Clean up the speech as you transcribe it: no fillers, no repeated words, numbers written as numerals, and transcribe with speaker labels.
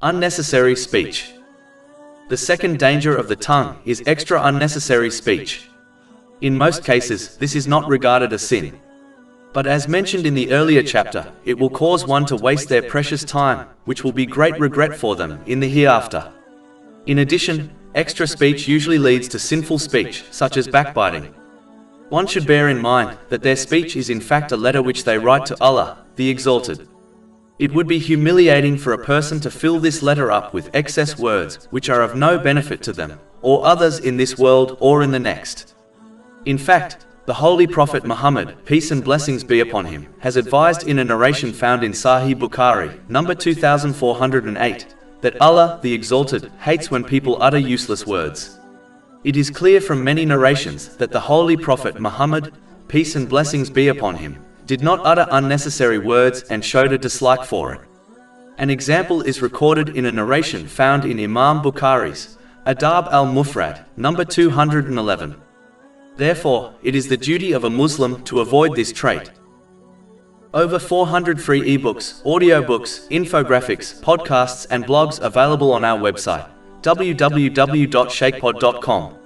Speaker 1: Unnecessary speech. The second danger of the tongue is extra unnecessary speech. In most cases, this is not regarded a sin. But as mentioned in the earlier chapter, it will cause one to waste their precious time, which will be great regret for them in the hereafter. In addition, extra speech usually leads to sinful speech, such as backbiting. One should bear in mind that their speech is in fact a letter which they write to Allah, the Exalted. It would be humiliating for a person to fill this letter up with excess words, which are of no benefit to them, or others in this world or in the next. In fact, the Holy Prophet Muhammad, peace and blessings be upon him, has advised in a narration found in Sahih Bukhari, number 2408, that Allah, the Exalted, hates when people utter useless words. It is clear from many narrations that the Holy Prophet Muhammad, peace and blessings be upon him, did not utter unnecessary words and showed a dislike for it. An example is recorded in a narration found in Imam Bukhari's Adab al-Mufrad, number 211. Therefore, it is the duty of a Muslim to avoid this trait. Over 400 free ebooks, audiobooks, infographics, podcasts and blogs available on our website, www.shaykhpod.com.